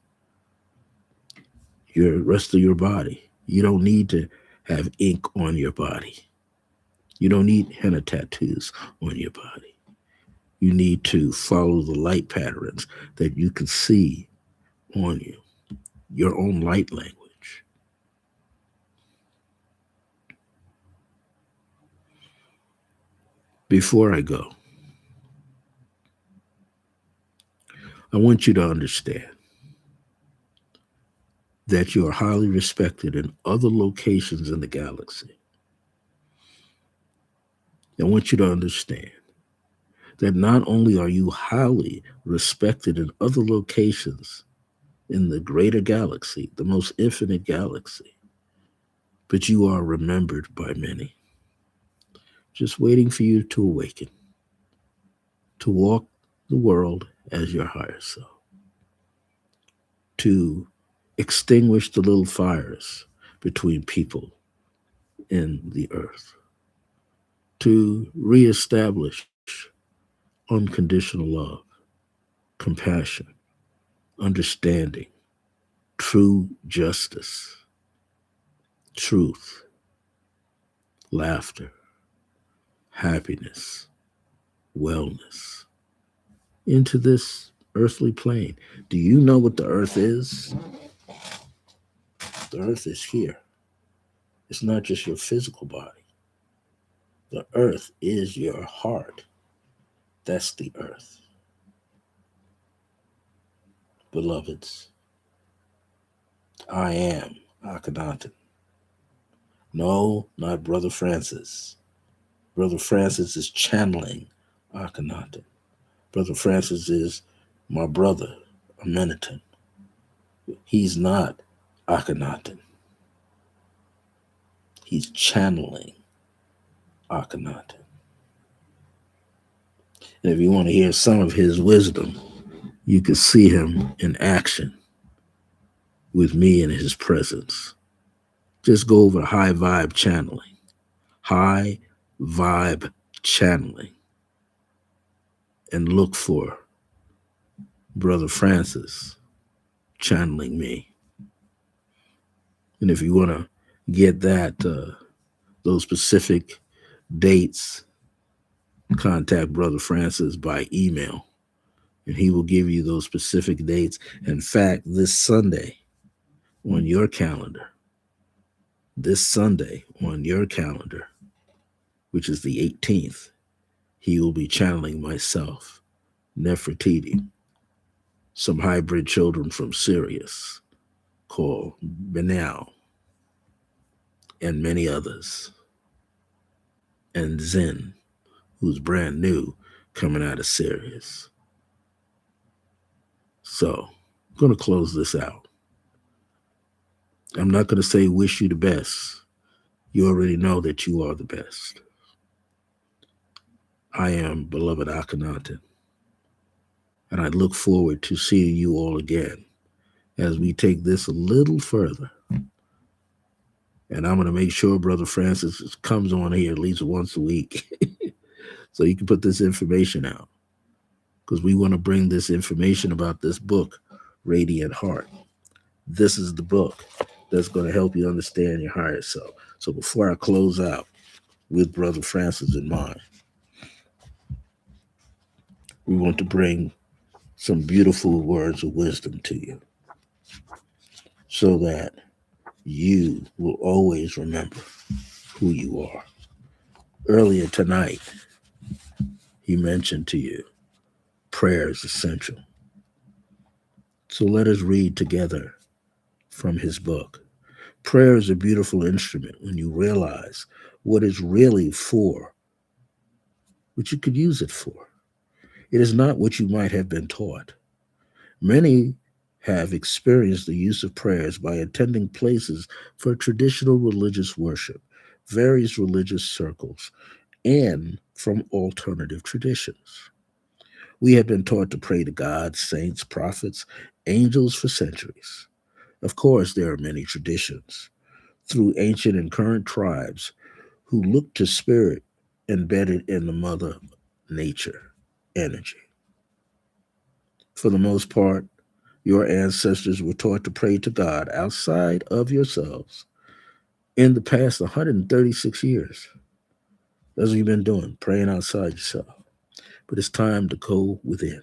your rest of your body. You don't need to have ink on your body. You don't need henna tattoos on your body. You need to follow the light patterns that you can see on you, your own light language. Before I go, I want you to understand that you are highly respected in other locations in the galaxy. I want you to understand that not only are you highly respected in other locations in the greater galaxy, the most infinite galaxy, but you are remembered by many, just waiting for you to awaken, to walk the world as your higher self, to extinguish the little fires between people in the earth, to reestablish unconditional love, compassion, understanding, true justice, truth, laughter, happiness, wellness into this earthly plane. Do you know what the earth is? The earth is here. It's not just your physical body. The earth is your heart. That's the earth. Beloveds, I am Akhenaten. No, not Brother Francis. Brother Francis is channeling Akhenaten. Brother Francis is my brother, Ameneton. He's not Akhenaten. He's channeling Akhenaten. And if you want to hear some of his wisdom, you could see him in action with me in his presence. Just go over high vibe channeling. High vibe channeling. And look for Brother Francis channeling me. And if you want to get those specific dates, contact Brother Francis by email, and he will give you those specific dates. In fact, this Sunday on your calendar, which is the 18th, he will be channeling myself, Nefertiti, some hybrid children from Sirius called Benal, and many others, and Zen, who's brand new coming out of Sirius. So I'm going to close this out. I'm not going to say wish you the best. You already know that you are the best. I am beloved Akhenaten, and I look forward to seeing you all again as we take this a little further. And I'm going to make sure Brother Francis comes on here at least once a week so you can put this information out, because we want to bring this information about this book, Radiant Heart. This is the book that's going to help you understand your higher self. So before I close out with Brother Francis in mind, we want to bring some beautiful words of wisdom to you so that you will always remember who you are. Earlier tonight, he mentioned to you prayer is essential. So let us read together from his book. Prayer is a beautiful instrument when you realize what it's really for, what you could use it for. It is not what you might have been taught. Many have experienced the use of prayers by attending places for traditional religious worship, various religious circles, and from alternative traditions. We have been taught to pray to God, saints, prophets, angels for centuries. Of course, there are many traditions through ancient and current tribes who look to spirit embedded in the mother nature energy. For the most part, your ancestors were taught to pray to God outside of yourselves in the past 136 years. That's what you've been doing, praying outside yourself. But it's time to go within.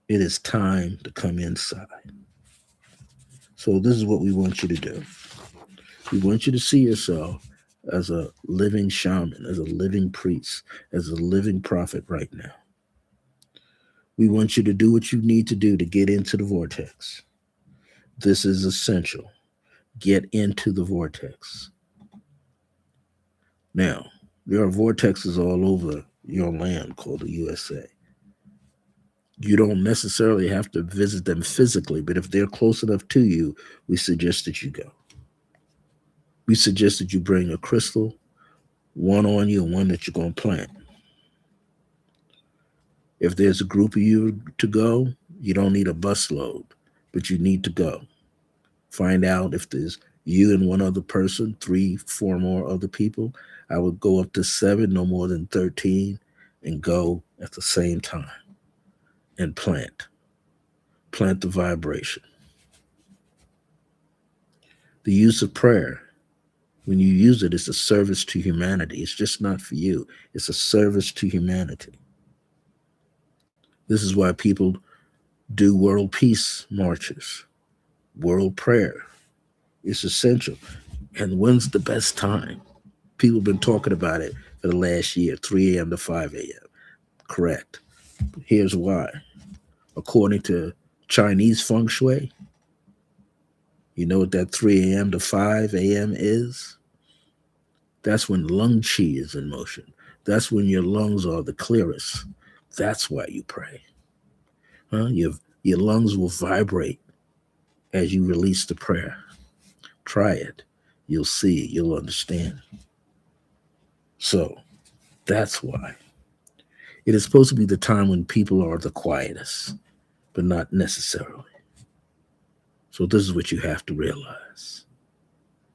It is time to come inside. So this is what we want you to do. We want you to see yourself as a living shaman, as a living priest, as a living prophet right now. We want you to do what you need to do to get into the vortex. This is essential. Get into the vortex. Now, there are vortexes all over your land called the USA. You don't necessarily have to visit them physically, but if they're close enough to you, we suggest that you go. We suggest that you bring a crystal, one on you and one that you're going to plant. If there's a group of you to go, you don't need a busload, but you need to go. Find out if there's you and one other person, 3, 4 more other people. I would go up to 7, no more than 13, and go at the same time and plant. Plant the vibration. The use of prayer, when you use it, it's a service to humanity. It's just not for you. It's a service to humanity. This is why people do world peace marches, world prayer. It's essential. And when's the best time? People have been talking about it for the last year, 3 a.m. to 5 a.m. Correct. Here's why. According to Chinese feng shui, you know what that 3 a.m. to 5 a.m. is? That's when lung qi is in motion. That's when your lungs are the clearest. That's why you pray. Your lungs will vibrate as you release the prayer. Try it. You'll see it. You'll understand. So that's why it is supposed to be the time when people are the quietest, but not necessarily. So this is what you have to realize.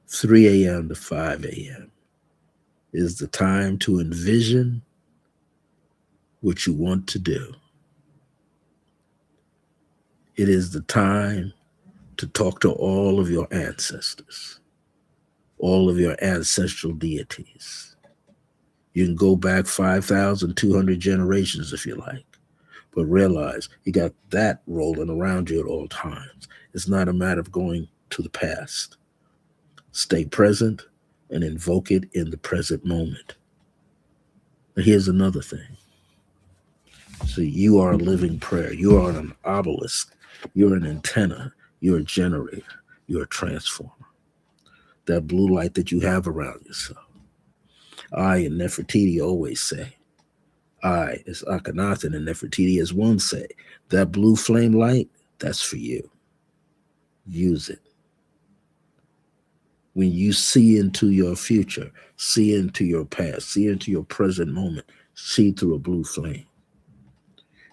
3 a.m. to 5 a.m. is the time to envision what you want to do. It is the time to talk to all of your ancestors, all of your ancestral deities. You can go back 5,200 generations if you like, but realize you got that rolling around you at all times. It's not a matter of going to the past. Stay present and invoke it in the present moment. Now, here's another thing. See, you are a living prayer. You are an obelisk. You're an antenna. You're a generator. You're a transformer. That blue light that you have around yourself. I and Nefertiti always say, I, as Akhenaten and Nefertiti as one say, that blue flame light, that's for you. Use it. When you see into your future, see into your past, see into your present moment, see through a blue flame.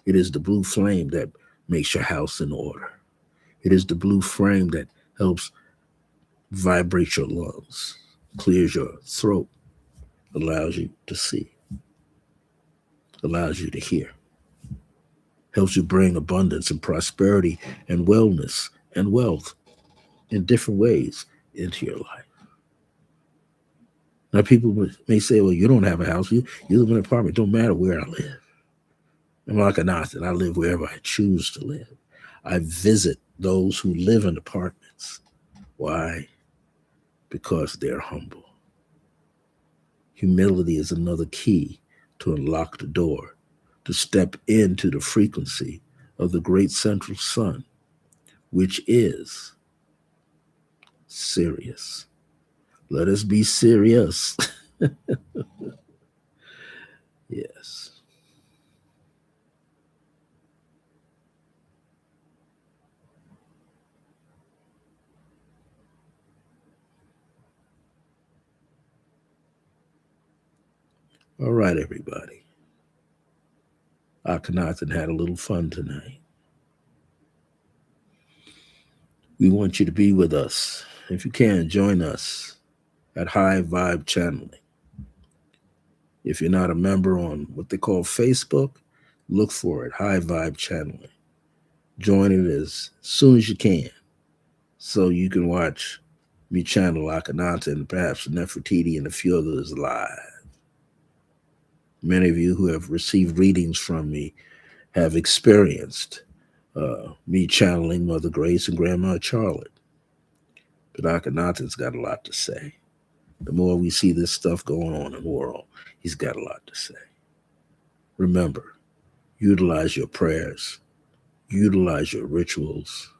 It is the blue flame that makes your house in order. It is the blue flame that helps vibrate your lungs, clears your throat, allows you to see, allows you to hear, helps you bring abundance and prosperity and wellness and wealth in different ways into your life. Now, people may say, well, you don't have a house. You live in an apartment. It don't matter where I live. I'm like a Nathan. I live wherever I choose to live. I visit those who live in apartments. Why? Because they're humble. Humility is another key to unlock the door, to step into the frequency of the great central sun, which is serious. Let us be serious. Yes. All right, everybody. Akhenaten had a little fun tonight. We want you to be with us. If you can, join us at High Vibe Channeling. If you're not a member on what they call Facebook, look for it, High Vibe Channeling. Join it as soon as you can so you can watch me channel Akhenaten and perhaps Nefertiti and a few others live. Many of you who have received readings from me have experienced me channeling Mother Grace and Grandma Charlotte. But Akhenaten's got a lot to say. The more we see this stuff going on in the world, he's got a lot to say. Remember, utilize your prayers, utilize your rituals,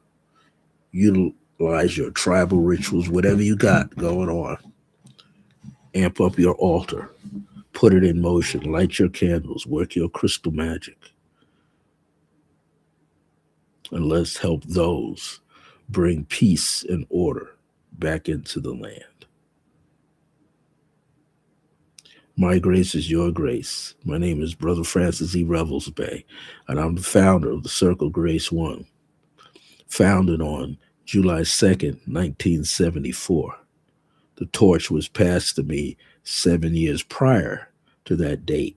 utilize your tribal rituals, whatever you got going on. Amp up your altar, put it in motion, light your candles, work your crystal magic. And let's help those bring peace and order back into the land. My grace is your grace. My name is Brother Francis E. Revels-Bey, and I'm the founder of the Circle Grace One, founded on July 2nd, 1974. The torch was passed to me 7 years prior to that date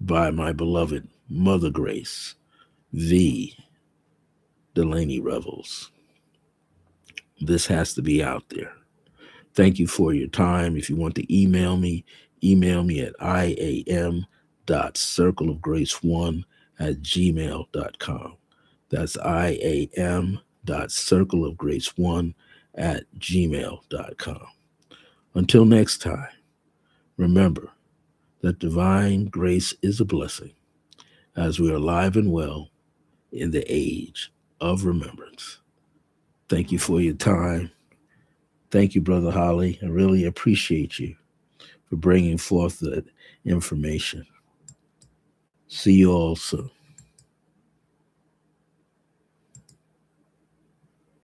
by my beloved Mother Grace, the Delaney Revels. This has to be out there. Thank you for your time. If you want to email me at iam.circleofgrace1@gmail.com. That's iam.circleofgrace1@gmail.com. Until next time, remember that divine grace is a blessing as we are alive and well in the age of remembrance. Thank you for your time. Thank you, Brother Holly. I really appreciate you for bringing forth that information. See you all soon.